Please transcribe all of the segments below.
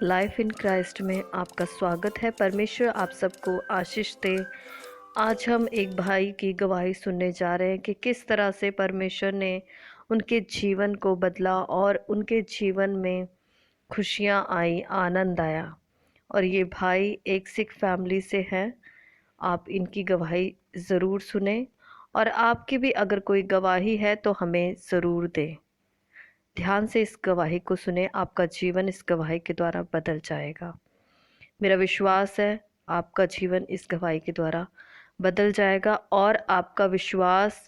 Life in Christ में आपका स्वागत है। परमेश्वर आप सबको आशीष दे। आज हम एक भाई की गवाही सुनने जा रहे हैं कि किस तरह से परमेश्वर ने उनके जीवन को बदला और उनके जीवन में खुशियां आई, आनंद आया। और ये भाई एक सिख फैमिली से हैं। आप इनकी गवाही ज़रूर सुने और आपकी भी अगर कोई गवाही है तो हमें ज़रूर दें। ध्यान से इस गवाही को सुने, आपका जीवन इस गवाही के द्वारा बदल जाएगा। मेरा विश्वास है आपका जीवन इस गवाही के द्वारा बदल जाएगा और आपका विश्वास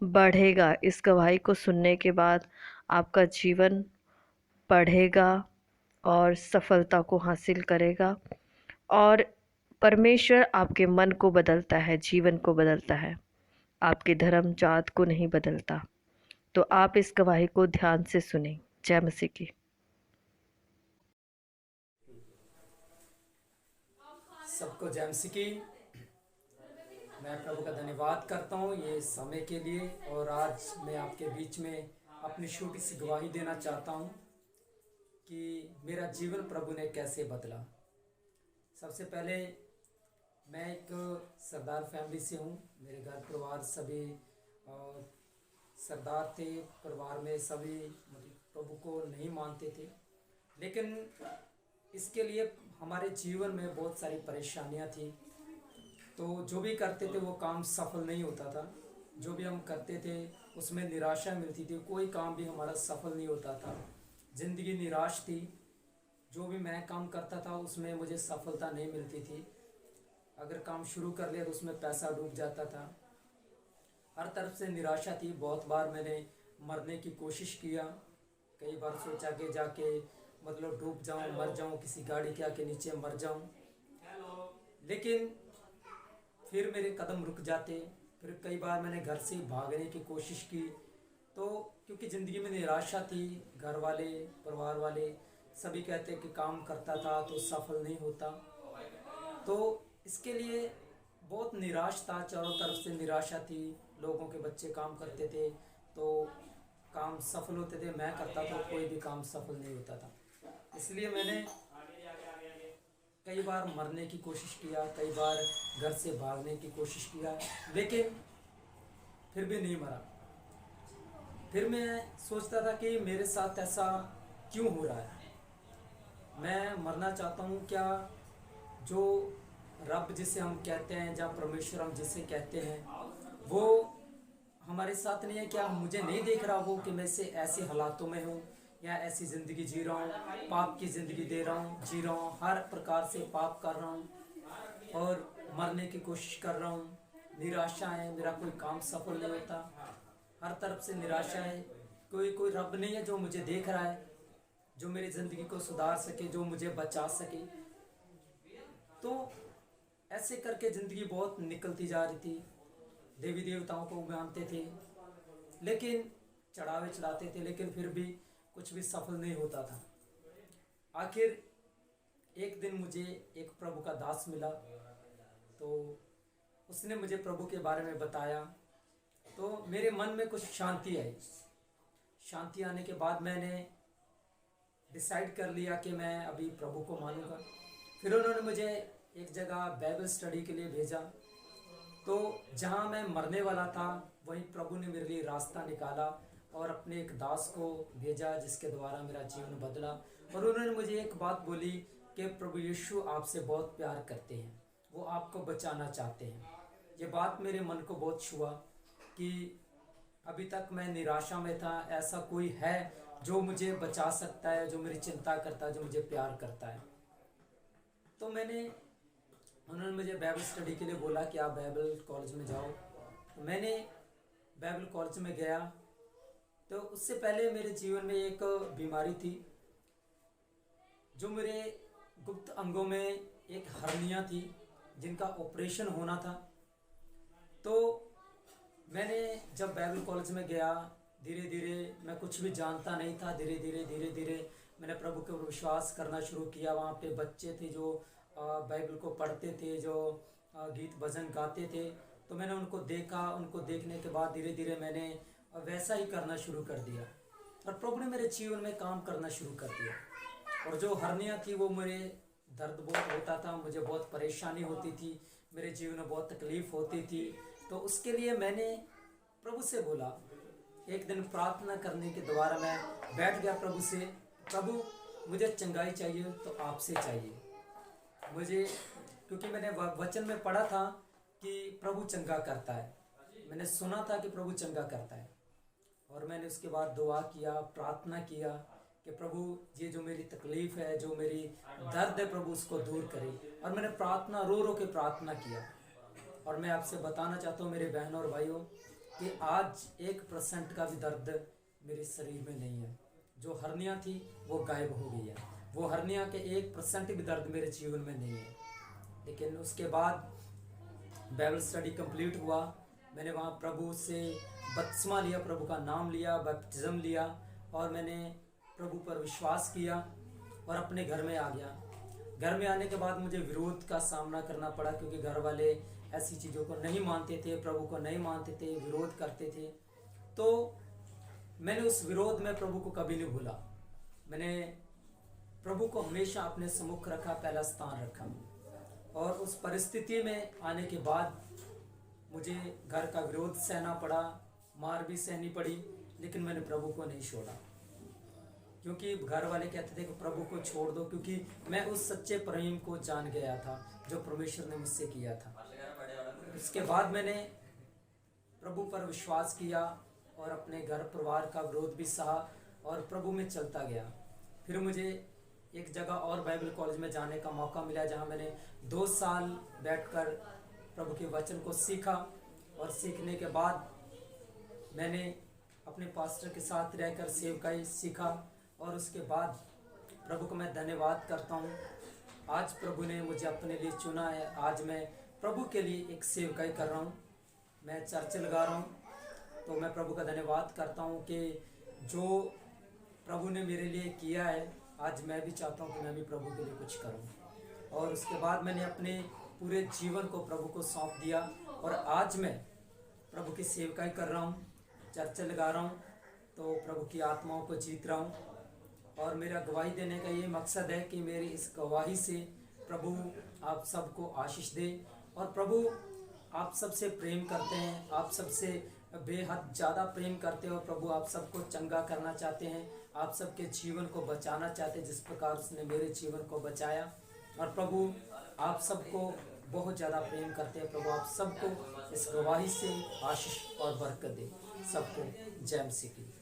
बढ़ेगा। इस गवाही को सुनने के बाद आपका जीवन बढ़ेगा और सफलता को हासिल करेगा। और परमेश्वर आपके मन को बदलता है, जीवन को बदलता है, आपके धर्म जात को नहीं बदलता। तो आप इस गवाही को ध्यान से सुने। जय मसीह की। सबको जय मसीह की। मैं प्रभु का धन्यवाद करता हूँ ये समय के लिए। और आज मैं आपके बीच में अपनी छोटी सी गवाही देना चाहता हूँ कि मेरा जीवन प्रभु ने कैसे बदला। सबसे पहले मैं एक सरदार फैमिली से हूँ। मेरे घर परिवार सभी सरदार थे। परिवार में सभी मतलब प्रभु को नहीं मानते थे, लेकिन इसके लिए हमारे जीवन में बहुत सारी परेशानियाँ थी। तो जो भी करते थे वो काम सफल नहीं होता था। जो भी हम करते थे उसमें निराशा मिलती थी। कोई काम भी हमारा सफल नहीं होता था। ज़िंदगी निराश थी। जो भी मैं काम करता था उसमें मुझे सफलता नहीं मिलती थी। अगर काम शुरू कर लिया तो उसमें पैसा डूब जाता था। हर तरफ से निराशा थी। बहुत बार मैंने मरने की कोशिश किया। कई बार सोचा कि जाके मतलब डूब जाऊं, मर जाऊं, किसी गाड़ी के आके नीचे मर जाऊं। लेकिन फिर मेरे कदम रुक जाते। फिर कई बार मैंने घर से भागने की कोशिश की। तो क्योंकि ज़िंदगी में निराशा थी, घर वाले परिवार वाले सभी कहते कि काम करता था तो सफल नहीं होता। तो इसके लिए बहुत निराश था। चारों तरफ से निराशा थी। लोगों के बच्चे काम करते थे तो काम सफल होते थे, मैं करता तो कोई भी काम सफल नहीं होता था। इसलिए मैंने कई बार मरने की कोशिश किया, कई बार घर से भागने की कोशिश किया, लेकिन फिर भी नहीं मरा। फिर मैं सोचता था कि मेरे साथ ऐसा क्यों हो रहा है। मैं मरना चाहता हूँ क्या? जो रब जिसे हम कहते हैं, या परमेश्वर हम जिसे कहते हैं, वो हमारे साथ नहीं है क्या? मुझे नहीं देख रहा वो कि मैं से ऐसे हालातों में हूँ या ऐसी ज़िंदगी जी रहा हूँ, पाप की ज़िंदगी जी रहा हूँ, हर प्रकार से पाप कर रहा हूँ और मरने की कोशिश कर रहा हूँ। निराशा है, मेरा कोई काम सफल नहीं होता। हर तरफ से निराशा है। कोई कोई रब नहीं है जो मुझे देख रहा है, जो मेरी ज़िंदगी को सुधार सके, जो मुझे बचा सके। तो ऐसे करके ज़िंदगी बहुत निकलती जा रही थी। देवी देवताओं को मानते थे, लेकिन चढ़ावे चढ़ाते थे, लेकिन फिर भी कुछ भी सफल नहीं होता था। आखिर एक दिन मुझे एक प्रभु का दास मिला। तो उसने मुझे प्रभु के बारे में बताया। तो मेरे मन में कुछ शांति आई। शांति आने के बाद मैंने डिसाइड कर लिया कि मैं अभी प्रभु को मानूंगा। फिर उन्होंने मुझे एक जगह बाइबल स्टडी के लिए भेजा। तो जहाँ मैं मरने वाला था वहीं प्रभु ने मेरे लिए रास्ता निकाला और अपने एक दास को भेजा जिसके द्वारा मेरा जीवन बदला। और उन्होंने मुझे एक बात बोली कि प्रभु यीशु आपसे बहुत प्यार करते हैं, वो आपको बचाना चाहते हैं। ये बात मेरे मन को बहुत छुआ कि अभी तक मैं निराशा में था, ऐसा कोई है जो मुझे बचा सकता है, जो मेरी चिंता करता है, जो मुझे प्यार करता है। तो उन्होंने मुझे बाइबल स्टडी के लिए बोला कि आप बाइबल कॉलेज में जाओ। तो मैंने बाइबल कॉलेज में गया। तो उससे पहले मेरे जीवन में एक बीमारी थी, जो मेरे गुप्त अंगों में एक हर्निया थी जिनका ऑपरेशन होना था। तो मैंने जब बाइबल कॉलेज में गया, धीरे धीरे मैं कुछ भी जानता नहीं था। धीरे धीरे मैंने प्रभु के ऊपर विश्वास करना शुरू किया। वहाँ पे बच्चे थे जो बाइबल को पढ़ते थे, जो गीत भजन गाते थे। तो मैंने उनको देखा। उनको देखने के बाद धीरे धीरे मैंने वैसा ही करना शुरू कर दिया और प्रभु ने मेरे जीवन में काम करना शुरू कर दिया। और जो हर्निया थी वो मेरे दर्द बहुत होता था, मुझे बहुत परेशानी होती थी, मेरे जीवन में बहुत तकलीफ़ होती थी। तो उसके लिए मैंने प्रभु से बोला। एक दिन प्रार्थना करने के द्वारा मैं बैठ गया प्रभु से, प्रभु मुझे चंगाई चाहिए तो आपसे चाहिए मुझे, क्योंकि मैंने वचन में पढ़ा था कि प्रभु चंगा करता है, मैंने सुना था कि प्रभु चंगा करता है। और मैंने उसके बाद दुआ किया, प्रार्थना किया कि प्रभु ये जो मेरी तकलीफ़ है, जो मेरी दर्द है, प्रभु उसको दूर करे। और मैंने प्रार्थना रो रो के प्रार्थना किया। और मैं आपसे बताना चाहता हूँ मेरे बहनों और भाइयों कि आज 1% का भी दर्द मेरे शरीर में नहीं है। जो हर्निया थी वो गायब हो गई है, वो हर्निया के 1% भी दर्द मेरे जीवन में नहीं है। लेकिन उसके बाद बाइबल स्टडी कंप्लीट हुआ, मैंने वहाँ प्रभु से बपतिस्मा लिया, प्रभु का नाम लिया, बैप्टिज्म लिया, और मैंने प्रभु पर विश्वास किया और अपने घर में आ गया। घर में आने के बाद मुझे विरोध का सामना करना पड़ा, क्योंकि घर वाले ऐसी चीज़ों को नहीं मानते थे, प्रभु को नहीं मानते थे, विरोध करते थे। तो मैंने उस विरोध में प्रभु को कभी नहीं भूला। मैंने प्रभु को हमेशा अपने सम्मुख रखा, पहला स्थान रखा। और उस परिस्थिति में आने के बाद मुझे घर का विरोध सहना पड़ा, मार भी सहनी पड़ी, लेकिन मैंने प्रभु को नहीं छोड़ा, क्योंकि घर वाले कहते थे कि प्रभु को छोड़ दो, क्योंकि मैं उस सच्चे प्रेम को जान गया था जो परमेश्वर ने मुझसे किया था। इसके बाद मैंने प्रभु पर विश्वास किया और अपने घर परिवार का विरोध भी सहा और प्रभु में चलता गया। फिर मुझे एक जगह और बाइबल कॉलेज में जाने का मौका मिला, जहाँ मैंने 2 साल बैठकर प्रभु के वचन को सीखा। और सीखने के बाद मैंने अपने पास्टर के साथ रहकर सेवकाई सीखा। और उसके बाद प्रभु को मैं धन्यवाद करता हूँ, आज प्रभु ने मुझे अपने लिए चुना है। आज मैं प्रभु के लिए एक सेवकाई कर रहा हूँ, मैं चर्च लगा रहा हूँ। तो मैं प्रभु का धन्यवाद करता हूँ कि जो प्रभु ने मेरे लिए किया है, आज मैं भी चाहता हूँ कि मैं भी प्रभु के लिए कुछ करूँ। और उसके बाद मैंने अपने पूरे जीवन को प्रभु को सौंप दिया और आज मैं प्रभु की सेवकाई कर रहा हूँ, चर्च लगा रहा हूँ, तो प्रभु की आत्माओं को जीत रहा हूँ। और मेरा गवाही देने का ये मकसद है कि मेरी इस गवाही से प्रभु आप सबको आशीष दे। और प्रभु आप सबसे प्रेम करते हैं, आप सबसे बेहद ज़्यादा प्रेम करते हो। प्रभु आप सबको चंगा करना चाहते हैं, आप सबके जीवन को बचाना चाहते हैं, जिस प्रकार उसने मेरे जीवन को बचाया। और प्रभु आप सबको बहुत ज़्यादा प्रेम करते हैं। प्रभु आप सबको इस गवाही से आशीष और बरकत दे। सबको जय मसीह की।